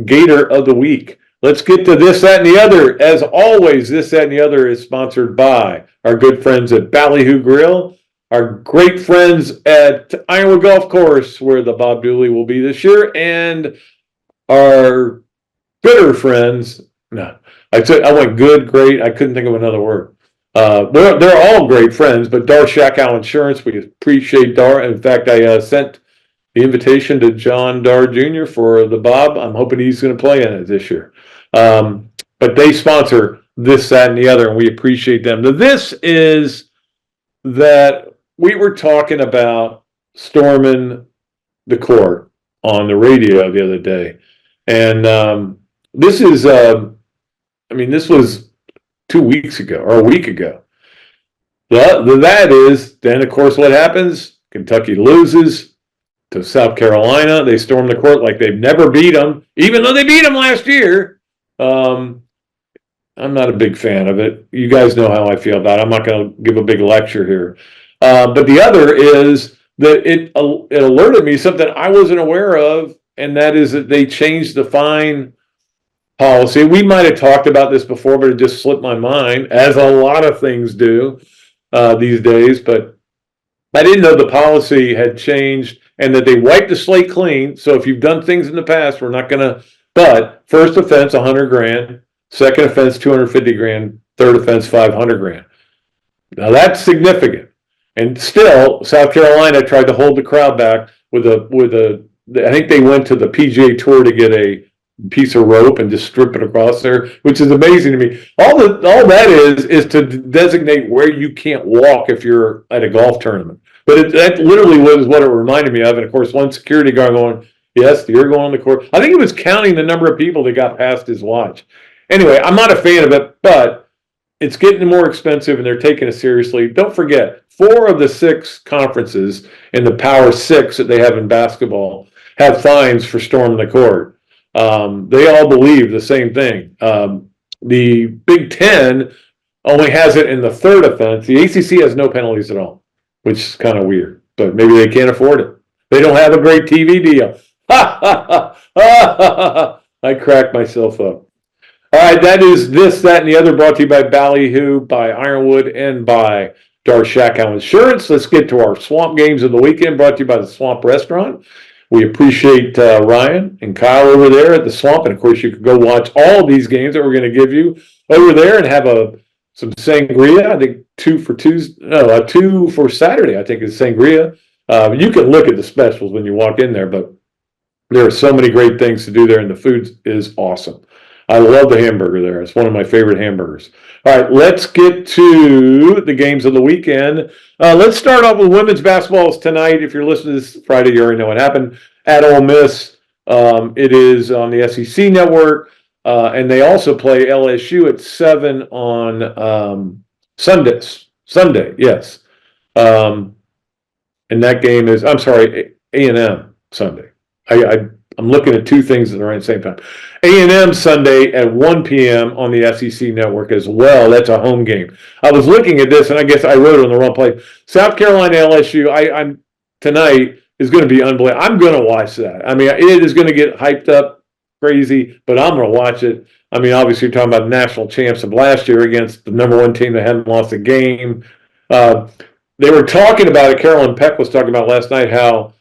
Speaker 1: Gator of the Week. Let's get to this, that, and the other. As always, this, that, and the other is sponsored by our good friends at Ballyhoo Grill, our great friends at Ironwood Golf Course, where the Bob Dooley will be this year, and our bitter friends. No, I went good, great. I couldn't think of another word. They're all great friends, but Dar Shakow Insurance, we appreciate Dar. In fact, I sent the invitation to John Dar Jr. for the Bob. I'm hoping he's going to play in it this year. But they sponsor this, that, and the other, and we appreciate them. Now, this is that we were talking about storming the court on the radio the other day. And this is, this was 2 weeks ago or a week ago. That is, then of course what happens? Kentucky loses to South Carolina. They storm the court like they've never beat them, even though they beat them last year. I'm not a big fan of it. You guys know how I feel about it. I'm not going to give a big lecture here. But the other is that it alerted me something I wasn't aware of, and that is that they changed the fine policy. We might have talked about this before, but it just slipped my mind, as a lot of things do these days. But I didn't know the policy had changed and that they wiped the slate clean. So if you've done things in the past, we're not going to. But first offense, $100,000. Second offense, $250,000. Third offense, $500,000. Now that's significant. And still, South Carolina tried to hold the crowd back with a. I think they went to the PGA Tour to get a piece of rope and just strip it across there, which is amazing to me. All that is to designate where you can't walk if you're at a golf tournament. But that literally was what it reminded me of. And of course, one security guard going, "Yes, you're going on the court." I think it was counting the number of people that got past his watch. Anyway, I'm not a fan of it, but it's getting more expensive and they're taking it seriously. Don't forget, 4 of the 6 conferences in the Power 6 that they have in basketball have fines for storming the court. They all believe the same thing. The Big Ten only has it in the third offense. The ACC has no penalties at all, which is kind of weird, but maybe they can't afford it. They don't have a great TV deal. I cracked myself up. All right, that is this, that, and the other, brought to you by Ballyhoo, by Ironwood, and by Dar Shakow Insurance. Let's get to our Swamp Games of the Weekend, brought to you by the Swamp Restaurant. We appreciate Ryan and Kyle over there at the Swamp. And, of course, you can go watch all these games that we're going to give you over there and have some sangria. I think 2 for Saturday, I think, is sangria. You can look at the specials when you walk in there, but there are so many great things to do there, and the food is awesome. I love the hamburger there. It's one of my favorite hamburgers. All right, let's get to the games of the weekend. Let's start off with women's basketball tonight. If you're listening to this Friday, you already know what happened. At Ole Miss, it is on the SEC network, and they also play LSU at 7 on Sunday, yes. And that game is, A&M Sunday. I'm looking at 2 things that are at the same time. A&M Sunday at 1 p.m. on the SEC network as well. That's a home game. I was looking at this, and I guess I wrote it on the wrong place. South Carolina LSU, I'm tonight is going to be unbelievable. I'm going to watch that. I mean, it is going to get hyped up crazy, but I'm going to watch it. I mean, obviously, you're talking about national champs of last year against the number 1 team that hadn't lost a game. They were talking about it. Carolyn Peck was talking about last night how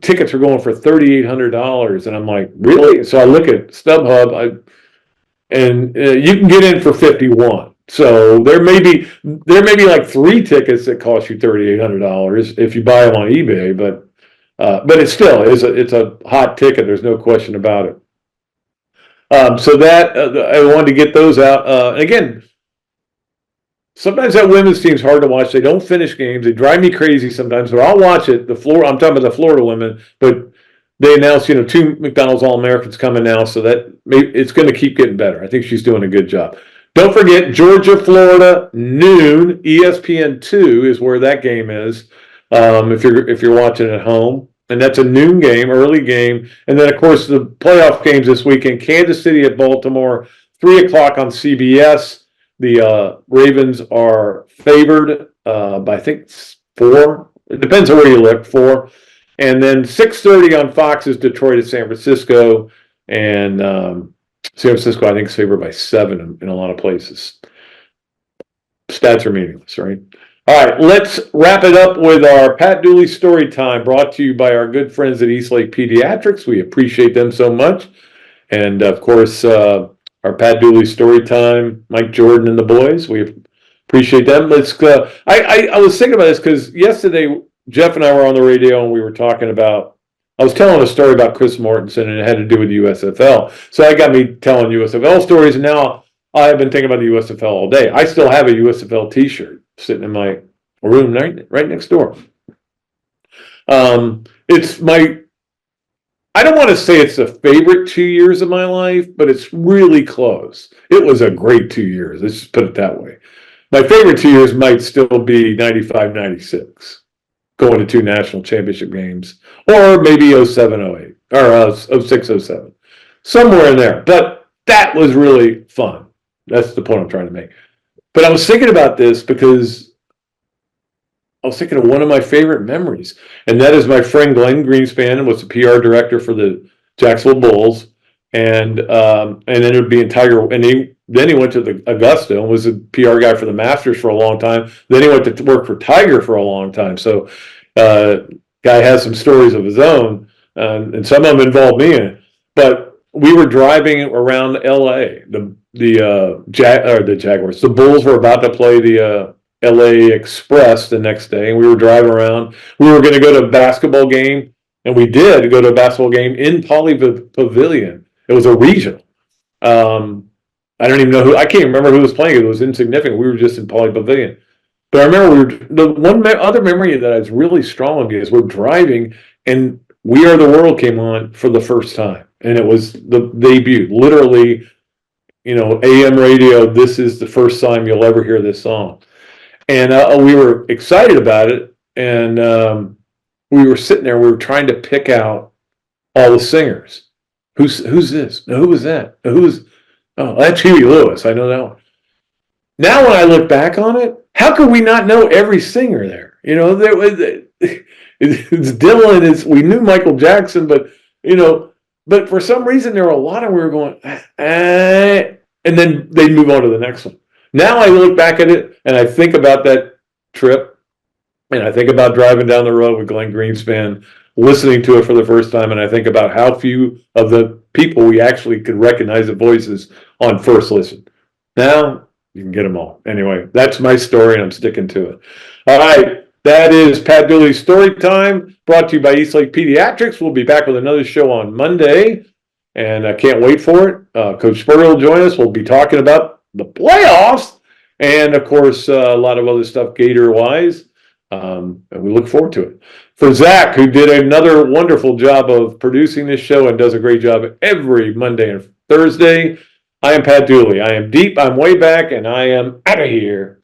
Speaker 1: tickets were going for $3,800, and I'm like, really? So I look at StubHub, and you can get in for $51. So there may be like 3 tickets that cost you $3,800 if you buy them on eBay, but it still is it's a hot ticket. There's no question about it. So that I wanted to get those out. And again, sometimes that women's team's hard to watch. They don't finish games. They drive me crazy sometimes, but I'll watch it. I'm talking about the Florida women, but they announced, 2 McDonald's All-Americans coming now, so that it's going to keep getting better. I think she's doing a good job. Don't forget, Georgia, Florida, noon, ESPN2 is where that game is. If you're watching at home. And that's a noon game, early game. And then, of course, the playoff games this weekend, Kansas City at Baltimore, 3 o'clock on CBS. The Ravens are favored by, I think, 4. It depends on where you look, 4. And then 6:30 on Fox is Detroit at San Francisco. And San Francisco, I think, is favored by 7 in a lot of places. Stats are meaningless, right? All right, let's wrap it up with our Pat Dooley story time, brought to you by our good friends at Eastlake Pediatrics. We appreciate them so much. And, of course, our Pat Dooley story time, Mike Jordan and the boys. We appreciate them. Let's go. I was thinking about this because yesterday Jeff and I were on the radio and we were talking about, I was telling a story about Chris Mortensen and it had to do with USFL. So that got me telling USFL stories, and now I've been thinking about the USFL all day. I still have a USFL t-shirt sitting in my room right next door. It's my, I don't want to say it's the favorite 2 years of my life, but it's really close. It was a great 2 years. Let's just put it that way. My favorite 2 years might still be 95, 96, going to 2 national championship games, or maybe 07, 08, or 06, 07, somewhere in there. But that was really fun. That's the point I'm trying to make. But I was thinking about this because I was thinking of one of my favorite memories, and that is my friend Glenn Greenspan was the PR director for the Jacksonville Bulls, and ended up being Tiger. And then he went to the Augusta and was a PR guy for the Masters for a long time. Then he went to work for Tiger for a long time. So, guy has some stories of his own, and some of them involved me in it. But we were driving around L.A. The Jaguars. The Bulls were about to play the LA Express the next day, and we were driving around. We were going to go to a basketball game, and we did go to a basketball game in Poly Pavilion. It was a regional. I don't even know who. I can't remember who was playing. It was insignificant. We were just in Poly Pavilion. But I remember the one other memory that is really strong on me is we're driving, and We Are the World came on for the first time, and it was the debut. Literally, AM radio. This is the first time you'll ever hear this song. And we were excited about it, and we were sitting there. We were trying to pick out all the singers. Who's this? Who was that? Oh, that's Huey Lewis. I know that one. Now, when I look back on it, how could we not know every singer there? There was it's Dylan. We knew Michael Jackson, but for some reason there were a lot of we were going, and then they'd move on to the next one. Now I look back at it and I think about that trip, and I think about driving down the road with Glenn Greenspan, listening to it for the first time, and I think about how few of the people we actually could recognize the voices on first listen. Now you can get them all. Anyway, that's my story, and I'm sticking to it. All right, that is Pat Dooley's Story Time, brought to you by Eastlake Pediatrics. We'll be back with another show on Monday, and I can't wait for it. Coach Spurrier will join us. We'll be talking about the playoffs, and of course a lot of other stuff Gator wise, and we look forward to it. For Zach, who did another wonderful job of producing this show and does a great job every Monday and Thursday, I am Pat Dooley. I am deep, I'm way back, and I am out of here.